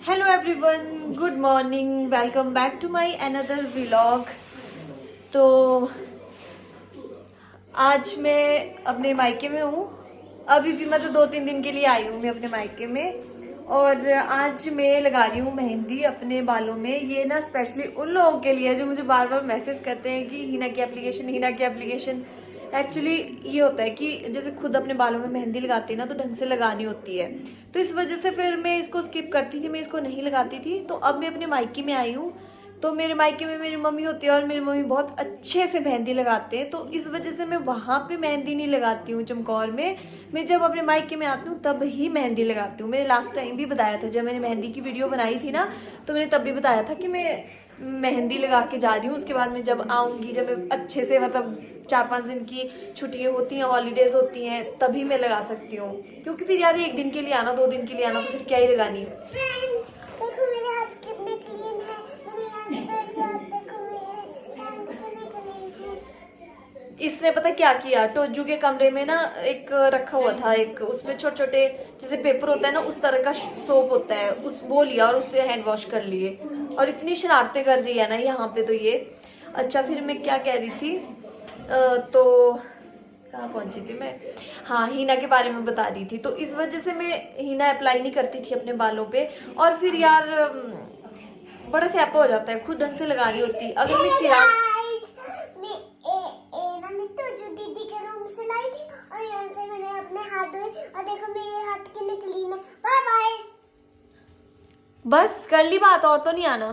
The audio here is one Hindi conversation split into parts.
Hello everyone, good morning, welcome back to my another vlog. तो आज मैं अपने मायके में हूँ। अभी भी मतलब 2-3 दिन के लिए आई हूँ मैं अपने मायके में। और आज मैं लगा रही हूँ मेहंदी अपने बालों में। ये ना स्पेशली उन लोगों के लिए जो मुझे बार बार मैसेज करते हैं कि हिना की एप्लीकेशन। एक्चुअली ये होता है कि जैसे खुद अपने बालों में मेहंदी लगाती है ना, तो ढंग से लगानी होती है। तो इस वजह से फिर मैं इसको स्किप करती थी, मैं इसको नहीं लगाती थी। तो अब मैं अपने मायके में आई हूँ। तो मेरे मायके में मेरी मम्मी होती है और मेरी मम्मी बहुत अच्छे से मेहंदी लगाते हैं। तो इस वजह से मैं वहाँ पे मेहंदी नहीं लगाती हूँ चमकौर में। मैं जब अपने मायके में आती हूँ तब ही मेहंदी लगाती हूँ। मैंने लास्ट टाइम भी बताया था, जब मैंने मेहंदी की वीडियो बनाई थी ना, तो मैंने तब भी बताया था कि मैं मेहंदी लगा के जा रही हूँ। उसके बाद मैं जब आऊँगी, जब मैं अच्छे से मतलब 4-5 दिन की छुट्टियाँ होती हैं, हॉलीडेज होती हैं, तभी मैं लगा सकती हूँ। क्योंकि फिर यार 1 दिन के लिए आना, 2 दिन के लिए आना, तो फिर क्या ही लगानी। फ्रेंड्स देखो मेरे हाथ कितने क्लीन है। मेरे हाथ देखो, मेरे हैंड्स कितने क्लीन है। इसने पता क्या किया, टोजू के कमरे में ना एक रखा हुआ था, एक उसमें छोटे छोटे जैसे पेपर होता है ना, उस तरह का सोप होता है, उस वो लिया और उससे हैंड वॉश कर लिए। और इतनी शरारतें कर रही है ना यहाँ पे तो ये। अच्छा, फिर मैं क्या कह रही थी, तो कहाँ पहुंची थी मैं। हाँ, हीना के बारे में बता रही थी। तो इस वजह से मैं हीना अप्लाई नहीं करती थी अपने बालों पे। और फिर यार बड़ा स्यापा हो जाता है, खुद ढंग से लगानी होती। अगर मैं चिराग गाइस मैं तो जो दीदी के रूम से लाई थी और यहाँ से मैंने अपने हाथ धोए और देखो मेरे हाथ कितने क्लीन है। Bye bye. बस कर ली बात, और तो नहीं आना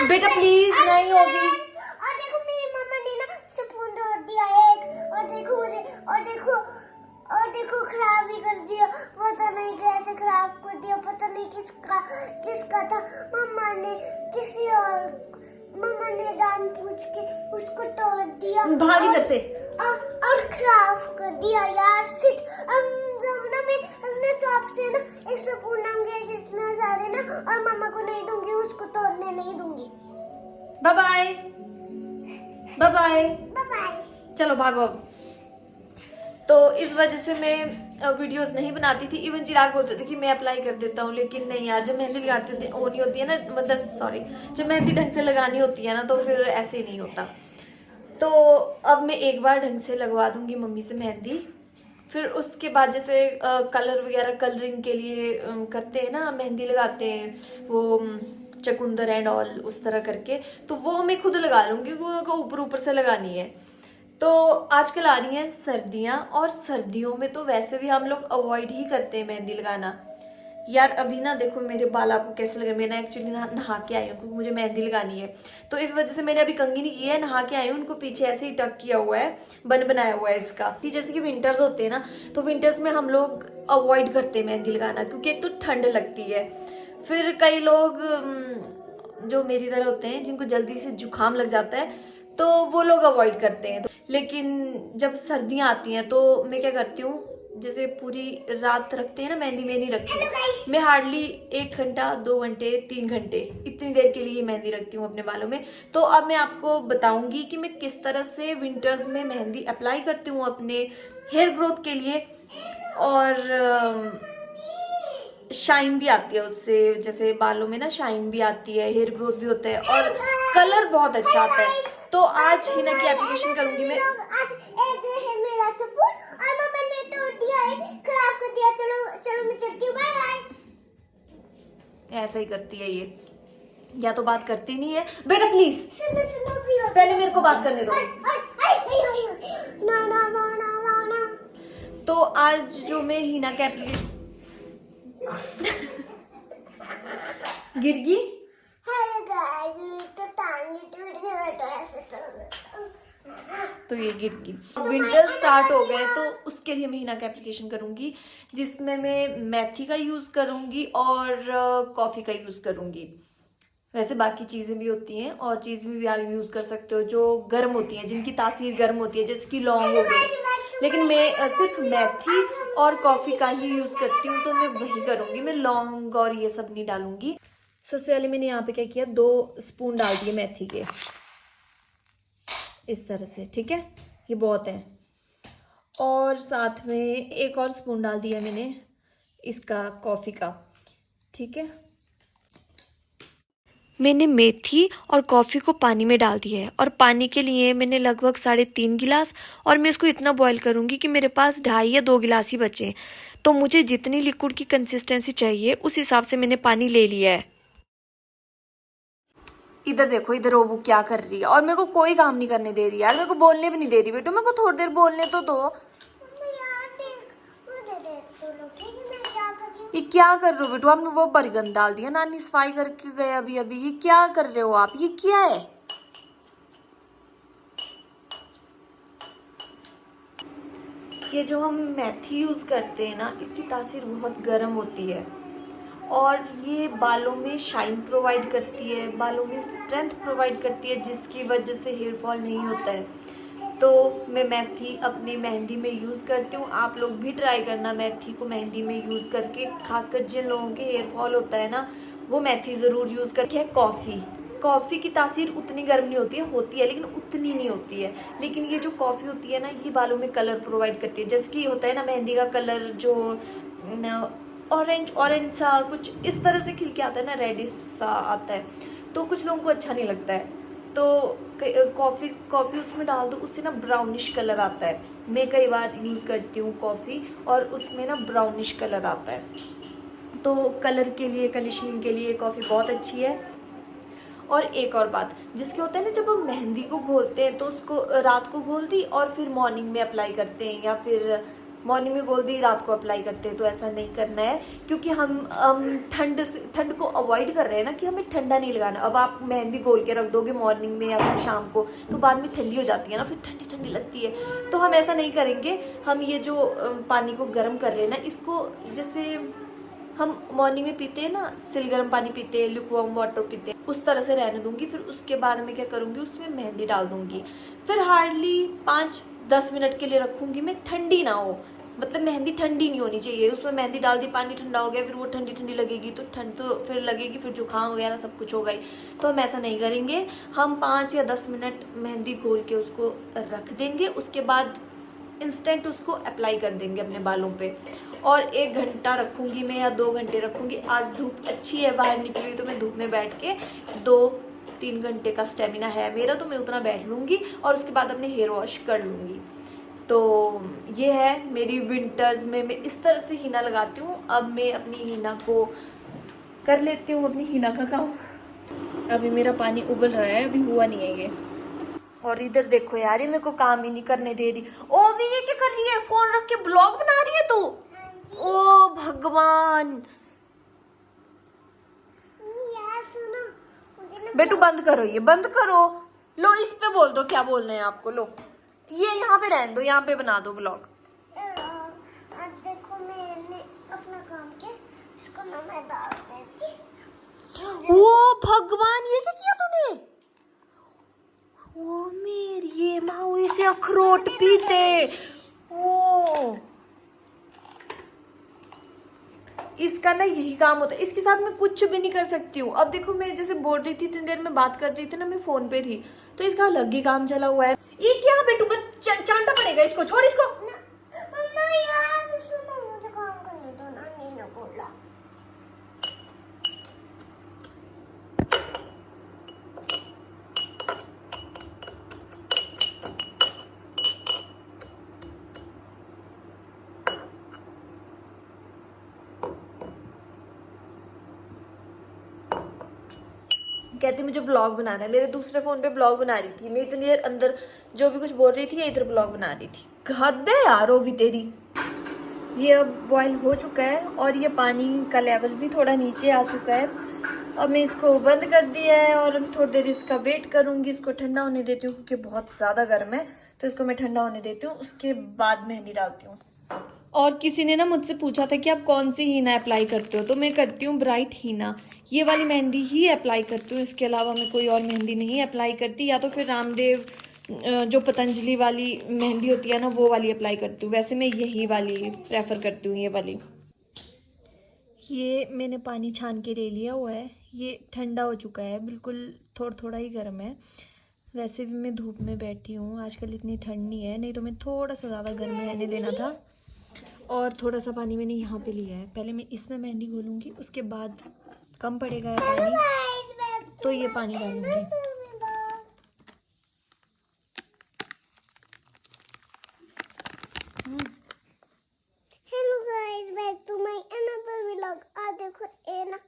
बेटा, प्लीज नहीं होगी। और देखो मेरी मम्मा ने ना स्पून तोड़ दिया एक, और देखो खराब ही कर दिया। पता नहीं कैसे खराब कर दिया, पता नहीं किसका था। मम्मा ने जानबूझ के उसको तोड़ दिया भाग इधर से। और खराब कर दिया यार। सिट हम जब ना मैं अपने शॉप से ना एक स्पून लाऊंगी, इतने सारे ना, और मम्मा को नहीं दूंगी, उसको तोड़ने नहीं दूंगी। Bye bye bye bye, bye bye. चलो भागो अब। तो इस वजह से मैं वीडियोस नहीं बनाती थी। इवन चिराग बोलते थे कि मैं अप्लाई कर देता हूँ, लेकिन नहीं यार, जब मेहंदी लगाती होती वो नहीं होती है ना, मतलब सॉरी, जब मेहंदी ढंग से लगानी होती है ना, तो फिर ऐसे ही नहीं होता। तो अब मैं एक बार ढंग से लगवा दूंगी मम्मी से मेहंदी। फिर उसके बाद जैसे कलर वगैरह, कलरिंग के लिए करते हैं ना, मेहंदी लगाते हैं वो चकुंदर एंड ऑल, उस तरह करके, तो वो मैं खुद लगा लूंगी। वो ऊपर ऊपर से लगानी है। तो आजकल आ रही हैं सर्दियां, और सर्दियों में तो वैसे भी हम लोग अवॉइड ही करते हैं मेहंदी लगाना। यार अभी ना देखो मेरे बाल आपको कैसे लगे। मैं ना एक्चुअली नहा के आई हूँ, क्योंकि मुझे मेहंदी लगानी है। तो इस वजह से मैंने अभी कंघी नहीं की है, नहा के आई हूँ। उनको पीछे ऐसे ही टक किया हुआ है, बन बनाया हुआ है इसका। जैसे कि विंटर्स होते हैं ना, तो विंटर्स में हम लोग अवॉइड करते हैं मेहंदी लगाना, क्योंकि एक तो ठंड लगती है। फिर कई लोग जो मेरी तरह होते हैं, जिनको जल्दी से जुकाम लग जाता है, तो वो लोग अवॉइड करते हैं। लेकिन जब सर्दियां आती हैं तो मैं क्या करती हूँ, जैसे पूरी रात रखते हैं ना मेहंदी, में नहीं रखती मैं। हार्डली 1 घंटा, 2 घंटे, 3 घंटे, इतनी देर के लिए मेहंदी रखती हूँ अपने बालों में। तो अब मैं आपको बताऊंगी कि मैं किस तरह से विंटर्स में मेहंदी अप्लाई करती हूँ अपने हेयर ग्रोथ के लिए। और शाइन भी आती है उससे, जैसे बालों में ना शाइन भी आती है, हेयर ग्रोथ भी होता है, और कलर बहुत अच्छा आता है। तो आज हिना की एप्लीकेशन करूंगी मैं। आज एज है मेरा सपोर्ट और मम्मा ने तोड़ दिया है, खराब कर दिया। चलो चलो मैं चलती हूँ। Bye bye. ऐसा ही करती है ये, या तो बात करती नहीं है। बेटा प्लीज सुनो सुनो भी हो। पहले मेरे को बात करने दो। ना ना ना ना ना ना। तो आज जो मैं हिना का एप्लीकेशन गिर गई। हेलो गाइस, मेरी तो टांग टूट गई, तो ऐसे तो ये गिर गई। विंटर स्टार्ट हो गए, तो उसके लिए मैं हिना का एप्लीकेशन करूंगी, जिसमें मैं मेथी का यूज करूंगी और कॉफी का यूज करूंगी। वैसे बाकी चीजें भी होती हैं, और चीज भी आप यूज कर सकते हो जो गर्म होती है, जिनकी तासीर गर्म होती है, जैसे कि लौंग हो गई। लेकिन मैं सिर्फ मेथी और कॉफी का ही यूज करती हूँ, तो मैं वही करूंगी। मैं लौंग और ये सब नहीं डालूंगी। सबसे पहले मैंने यहाँ पे क्या किया, 2 स्पून डाल दिए मेथी के, इस तरह से, ठीक है, ये बहुत है। और साथ में 1 और स्पून डाल दिया मैंने इसका, कॉफी का। ठीक है। मैंने मेथी और कॉफ़ी को पानी में डाल दिया है और पानी के लिए मैंने लगभग 3.5 गिलास, और मैं इसको इतना बॉईल करूँगी कि मेरे पास 2.5 या 2 गिलास ही बचे। तो मुझे जितनी लिक्विड की कंसिस्टेंसी चाहिए उस हिसाब से मैंने पानी ले लिया है। इधर देखो, इधर वो क्या कर रही है और मेरे को कोई काम नहीं करने दे रही है यार, मेरे को बोलने भी नहीं दे रही। बेटो मेरे को थोड़ी देर बोलने तो दो। ये क्या कर रहे हो बेटू? आपने वो बरगन डाल दिया, नानी सफाई करके गए अभी अभी। ये क्या कर रहे हो आप? ये क्या है? ये जो हम मेथी यूज़ करते हैं ना, इसकी तासीर बहुत गर्म होती है और ये बालों में शाइन प्रोवाइड करती है, बालों में स्ट्रेंथ प्रोवाइड करती है, जिसकी वजह से हेयर फॉल नहीं होता है। तो मैं मेथी अपनी मेहंदी में यूज़ करती हूँ। आप लोग भी ट्राई करना मेथी को मेहंदी में यूज़ करके। खासकर जिन लोगों के हेयर फॉल होता है ना, वो मेथी ज़रूर यूज़ करके। कॉफ़ी की तासीर उतनी गर्म नहीं होती है लेकिन उतनी नहीं होती है। लेकिन ये जो कॉफ़ी होती है ना, ये बालों में कलर प्रोवाइड करती है। जैसे कि होता है ना मेहंदी का कलर जो ऑरेंज सा कुछ इस तरह से खिल के आता है ना, रेडिश सा आता है, तो कुछ लोगों को अच्छा नहीं लगता है। तो कॉफ़ी उसमें डाल दो, उससे ना ब्राउनिश कलर आता है। मैं कई बार यूज़ करती हूँ कॉफ़ी और उसमें ना ब्राउनिश कलर आता है। तो कलर के लिए, कंडीशनिंग के लिए कॉफ़ी बहुत अच्छी है। और एक और बात, जिसके होता है ना, जब हम मेहंदी को घोलते हैं तो उसको रात को घोल दी और फिर मॉर्निंग में अप्लाई करते हैं, या फिर मॉर्निंग में घोल दी रात को अप्लाई करते हैं। तो ऐसा नहीं करना है, क्योंकि हम ठंड को अवॉइड कर रहे हैं ना, कि हमें ठंडा नहीं लगाना। अब आप मेहंदी घोल के रख दोगे मॉर्निंग में या फिर शाम को, तो बाद में ठंडी हो जाती है ना, फिर ठंडी ठंडी लगती है। तो हम ऐसा नहीं करेंगे। हम ये जो पानी को गर्म कर रहे हैं ना, इसको जैसे हम मॉर्निंग में पीते हैं ना, सिल गर्म पानी पीते हैं, लुकवार्म वाटर पीते हैं, उस तरह से रहने दूंगी। फिर उसके बाद मैं क्या करूंगी, उसमें मेहंदी डाल दूंगी। फिर हार्डली 5-10 मिनट के लिए रखूंगी मैं, ठंडी ना हो, मतलब मेहंदी ठंडी नहीं होनी चाहिए। उसमें मेहंदी डाल दी, पानी ठंडा हो गया, फिर वो ठंडी ठंडी लगेगी, तो ठंड तो फिर लगेगी, फिर जुकाम वगैरह सब कुछ होगा ही। तो हम ऐसा नहीं करेंगे। हम 5 या 10 मिनट मेहंदी घोल के उसको रख देंगे, उसके बाद इंस्टेंट उसको अप्लाई कर देंगे अपने बालों पे। और 1 घंटा रखूंगी मैं या 2 घंटे रखूंगी। आज धूप अच्छी है, बाहर निकली तो मैं धूप में बैठ के 2-3 घंटे का स्टेमिना है मेरा, तो मैं उतना बैठ लूँगी और उसके बाद अपने हेयर वॉश कर लूँगी। तो ये है मेरी विंटर्स में मैं इस तरह से हीना लगाती हूँ। अब मैं अपनी हीना को कर लेती हूँ, अपनी हीना का काम। अभी मेरा पानी उबल रहा है, अभी हुआ नहीं है ये। और इधर देखो यार, ये मेरे को काम ही नहीं करने दे रही। ओ भी ये क्या कर रही है? फोन रख के ब्लॉग बना रही है तू? ओ भगवान। बेटू बंद करो, ये बंद करो। लो इस पे बोल दो क्या बोलना है आपको। लो ये यहाँ पे रहने दो, यहाँ पे बना दो ब्लॉग। देखो मैंने अपना काम किया, इसको मैं डाल देती। ओ भगवान, ये क्या किया तूने? ओ मेरी ये माऊ से अखरोट पीते। ओ इसका ना यही काम होता है, इसके साथ मैं कुछ भी नहीं कर सकती हूँ। अब देखो, मैं जैसे बोल रही थी, इतनी देर में बात कर रही थी ना, मैं फोन पे थी, तो इसका अलग ही काम चला हुआ है। ये क्या बेटू, चांटा पड़ेगा इसको, छोड़ इसको। मम्मा यार सुनो, मुझे काम करने दो, नानी ने बोला। कहती मुझे ब्लॉग बनाना है। मेरे दूसरे फोन पे ब्लॉग बना रही थी मैं, इतनी देर अंदर जो भी कुछ बोल रही थी, इधर ब्लॉग बना रही थी। हद है यार वो भी तेरी। ये अब बॉयल हो चुका है और ये पानी का लेवल भी थोड़ा नीचे आ चुका है। अब मैं इसको बंद कर दिया है और थोड़ी देर इसका वेट करूंगी। इसको ठंडा होने देती हूँ क्योंकि बहुत ज़्यादा गर्म है, तो इसको मैं ठंडा होने देती हूँ, उसके बाद मेहंदी डालती हूँ। और किसी ने ना मुझसे पूछा था कि आप कौन सी हीना अप्लाई करते हो, तो मैं करती हूँ ब्राइट हीना। ये वाली मेहंदी ही अप्लाई करती हूँ, इसके अलावा मैं कोई और मेहंदी नहीं अप्लाई करती। या तो फिर रामदेव जो पतंजलि वाली मेहंदी होती है ना, वो वाली अप्लाई करती हूँ। वैसे मैं यही वाली प्रेफर करती हूँ, ये वाली। ये मैंने पानी छान के ले लिया हुआ है, ये ठंडा हो चुका है, बिल्कुल थोड़ा थोड़ा ही गर्म है। वैसे भी मैं धूप में बैठी हूँ, आजकल इतनी ठंड नहीं है, नहीं तो मैं थोड़ा सा ज़्यादा गर्म रहने देना था। और थोड़ा सा पानी मैंने यहाँ पे लिया है। पहले मैं इसमें मेहंदी घोलूँगी, उसके बाद कम पड़ेगा है पानी तो ये पानी डालूँगी। Hello guys, back to my another vlog. आज देखो ये ना,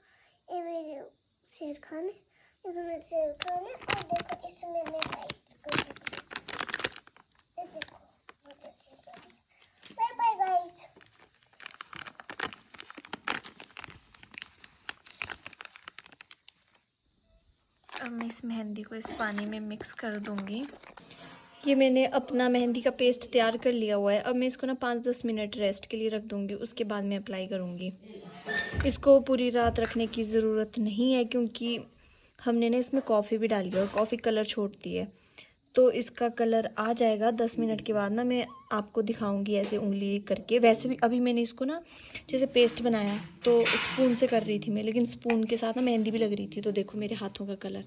ये मेरे शेर खान है, ये तो मेरे शेर खान है। और देखो इसमें मैं लाइट कर दूंगी। ये देखो बहुत अच्छी लग रही है। Bye bye guys. अब मैं इस मेहंदी को इस पानी में मिक्स कर दूंगी। ये मैंने अपना मेहंदी का पेस्ट तैयार कर लिया हुआ है। अब मैं इसको ना 5-10 मिनट रेस्ट के लिए रख दूंगी, उसके बाद मैं अप्लाई करूंगी। इसको पूरी रात रखने की ज़रूरत नहीं है क्योंकि हमने ना इसमें कॉफ़ी भी डाली है और कॉफ़ी कलर छोड़ती है, तो इसका कलर आ जाएगा 10 मिनट के बाद ना। मैं आपको दिखाऊंगी ऐसे उंगली करके। वैसे भी अभी मैंने इसको ना जैसे पेस्ट बनाया तो स्पून से कर रही थी मैं, लेकिन स्पून के साथ ना मेहंदी भी लग रही थी। तो देखो मेरे हाथों का कलर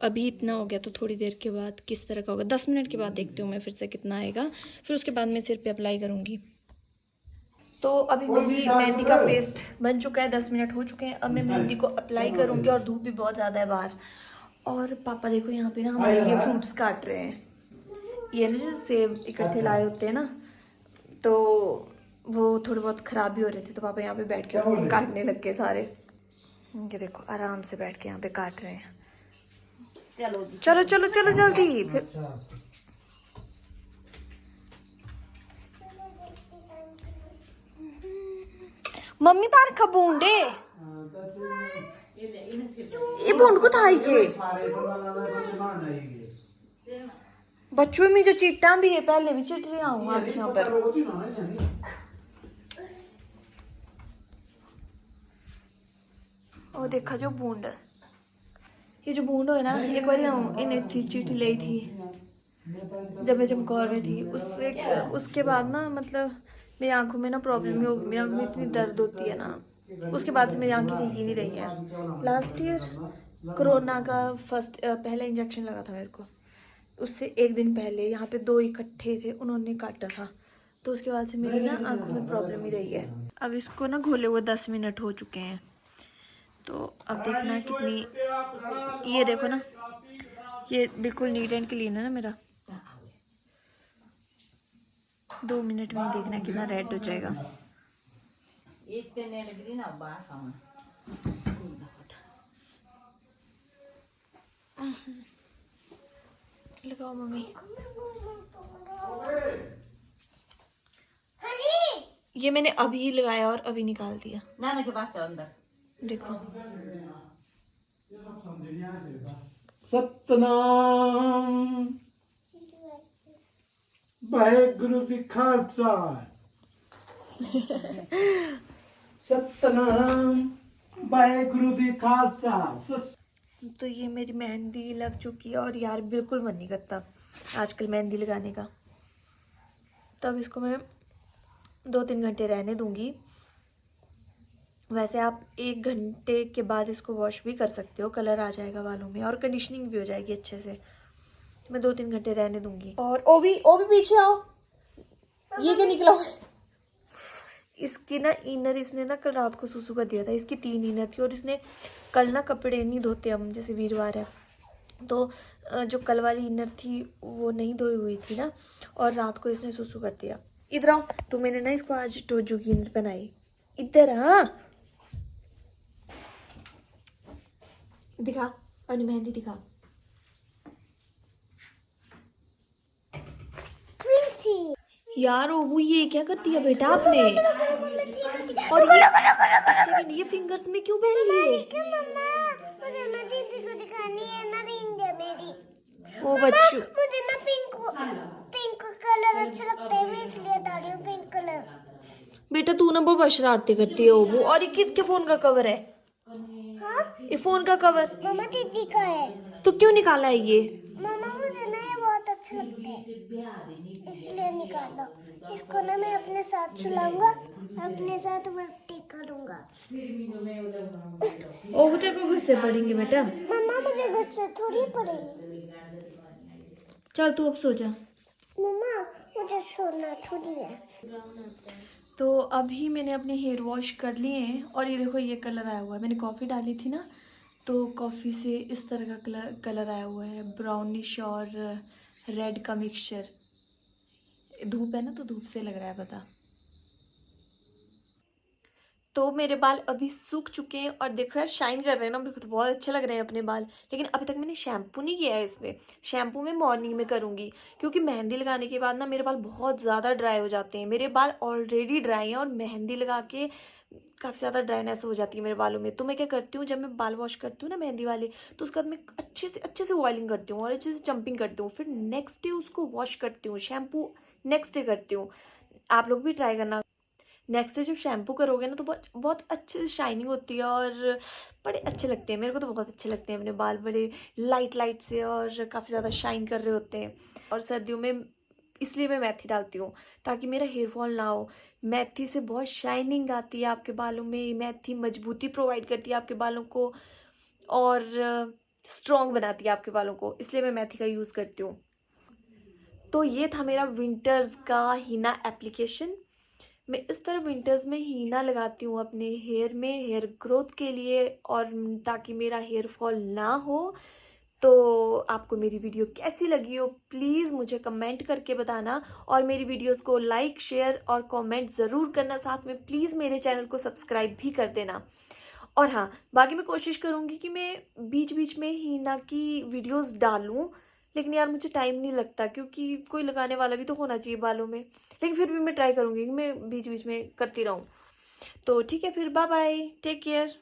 अभी इतना हो गया, तो थोड़ी देर के बाद किस तरह का होगा 10 मिनट के बाद देखती हूँ मैं फिर से कितना आएगा। फिर उसके बाद मैं सिर पे अप्लाई करूँगी। तो अभी मेरी मेहंदी का पेस्ट बन चुका है, 10 मिनट हो चुके हैं। अब मैं मेहंदी को अप्लाई करूँगी और धूप भी बहुत ज़्यादा है बाहर। और पापा देखो यहाँ पे ना हमारे लिए फ्रूट्स काट रहे हैं। ये ना जैसे सेब इकट्ठे लाए होते हैं ना, तो वो थोड़े बहुत ख़राब भी हो रहे थे, तो पापा यहाँ पे बैठ के काटने लग गए सारे। ये देखो आराम से बैठ के यहाँ पे काट रहे हैं। चलो चलो चलो चलो जल्दी। फिर मम्मी बार खबूंडे ये बूंद को था ये बच्चों में जो चीटा भी है, पहले भी चिट रही हूँ आँखियों पर। और देखा जो बूंद, ये जो बूंद है ना, एक बार इन्हें थी चीटी ली थी जब मैं चमकौर में थी। उसके बाद ना मतलब मेरी आंखों में ना प्रॉब्लम हो गई। मेरी आंखों में इतनी दर्द होती है ना, उसके बाद से मेरी आंखें ठीक ही नहीं रही हैं। लास्ट ईयर कोरोना का पहला इंजेक्शन लगा था मेरे को, उससे एक दिन पहले यहाँ पे 2 इकट्ठे थे, उन्होंने काटा था। तो उसके बाद से मेरी ना आंखों में प्रॉब्लम ही रही है। अब इसको ना घोले हुए 10 मिनट हो चुके हैं, तो अब देखना कितनी, ये देखो ना, ये बिल्कुल नीट एंड क्लीन है ना मेरा। 2 मिनट में ही देखना कितना रेड हो जाएगा। लगाओ मम्मी। ये मैंने अभी लगाया और अभी निकाल दिया। नाना के पास चलो अंदर। देखो सतनाम वाहेगुरु जी खालसा। सतनाम वाहेगुरु जी खालसा। तो ये मेरी मेहंदी लग चुकी है और यार बिल्कुल मन नहीं करता आजकल मेहंदी लगाने का। तो अब इसको मैं 2-3 घंटे रहने दूंगी। वैसे आप 1 घंटे के बाद इसको वॉश भी कर सकते हो, कलर आ जाएगा बालों में और कंडीशनिंग भी हो जाएगी अच्छे से। मैं 2-3 घंटे रहने दूंगी। और ओ भी पीछे आओ। ये क्या निकला हुआ है? इसकी ना इनर इसने ना कल रात को सुसु कर दिया था। इसकी 3 इनर थी और इसने कल ना कपड़े नहीं धोते हम, जैसे वीरवार है तो जो कल वाली इनर थी वो नहीं धोई हुई थी ना, और रात को इसने सुसु कर दिया। इधर आओ। तो मैंने ना इसको आज टोजू की इनर पहनाई। इधर हाँ दिखा, अपनी मेहंदी दिखा। यार वो ये क्या कर दिया बेटा आपने? और ये फिंगर्स में क्यों पहन लिए? मुझे ना दीदी को दिखानी है ना, रिंग है मेरी। ओ बच्चू, मुझे ना पिंक कलर अच्छा लगता है, मैं इसलिए बता रही हूँ पिंक कलर। बेटा तू ना बहुत शरारती करती है वो। और ये किसके फोन का कवर है? हाँ? ये फोन का कवर मम्मा दीदी का है। तो क्यों निकाला है ये? मम्मा मुझे ना ये बहुत अच्छा लगता है, इसलिए निकाला। इसको ना मैं अपने साथ सुलाऊंगा, अपने साथ मस्ती करूंगा। ओ तेरे को गुस्से पड़ेंगे बेटा। मम्मा मुझे गुस्से थोड़ी पड़ेगी। चल तू अब सो जा। मम्मा मुझे सोना थोड़ी है। तो अभी मैंने अपने हेयर वॉश कर लिए हैं और ये देखो ये कलर आया हुआ है। मैंने कॉफ़ी डाली थी ना, तो कॉफ़ी से इस तरह का कलर आया हुआ है, ब्राउनिश और रेड का मिक्सचर। धूप है ना तो धूप से लग रहा है, पता। तो मेरे बाल अभी सूख चुके हैं और देखो यार शाइन कर रहे हैं ना, मेरे को तो बहुत अच्छे लग रहे हैं अपने बाल। लेकिन अभी तक मैंने शैम्पू नहीं किया है इसमें। शैम्पू मैं मॉर्निंग में करूँगी, क्योंकि मेहंदी लगाने के बाद ना मेरे बाल बहुत ज़्यादा ड्राई हो जाते हैं। मेरे बाल ऑलरेडी ड्राई हैं और मेहंदी लगा के काफ़ी ज़्यादा ड्राइनेस हो जाती है मेरे बालों में। तो मैं क्या करती हूँ, जब मैं बाल वॉश करती हूँ ना मेहंदी वाले, तो उसके बाद मैं अच्छे से ऑयलिंग करती हूँ और अच्छे से चंपिंग करती हूँ। फिर नेक्स्ट डे उसको वॉश करती हूँ, शैम्पू नेक्स्ट डे करती हूँ। आप लोग भी ट्राई करना। नेक्स्ट डे जब शैम्पू करोगे ना तो बहुत बहुत अच्छे से शाइनिंग होती है और बड़े अच्छे लगते हैं। मेरे को तो बहुत अच्छे लगते हैं अपने बाल, बड़े लाइट से और काफ़ी ज़्यादा शाइन कर रहे होते हैं। और सर्दियों में इसलिए मैं मेथी डालती हूँ ताकि मेरा हेयर फॉल ना हो। मेथी से बहुत शाइनिंग आती है आपके बालों में, मेथी मजबूती प्रोवाइड करती है आपके बालों को और स्ट्रॉन्ग बनाती है आपके बालों को, इसलिए मैं मेथी का यूज़ करती हूँ। तो ये था मेरा विंटर्स का हीना एप्लीकेशन। मैं इस तरह विंटर्स में हीना लगाती हूँ अपने हेयर में, हेयर ग्रोथ के लिए और ताकि मेरा हेयर फॉल ना हो। तो आपको मेरी वीडियो कैसी लगी हो प्लीज़ मुझे कमेंट करके बताना और मेरी वीडियोस को लाइक शेयर और कमेंट ज़रूर करना। साथ में प्लीज़ मेरे चैनल को सब्सक्राइब भी कर देना। और हाँ, बाकी मैं कोशिश करूँगी कि मैं बीच बीच में हीना की वीडियोस डालूँ, लेकिन यार मुझे टाइम नहीं लगता क्योंकि कोई लगाने वाला भी तो होना चाहिए बालों में। लेकिन फिर भी मैं ट्राई करूँगी कि मैं बीच बीच में करती रहूँ। तो ठीक है, फिर बाय बाय, टेक केयर।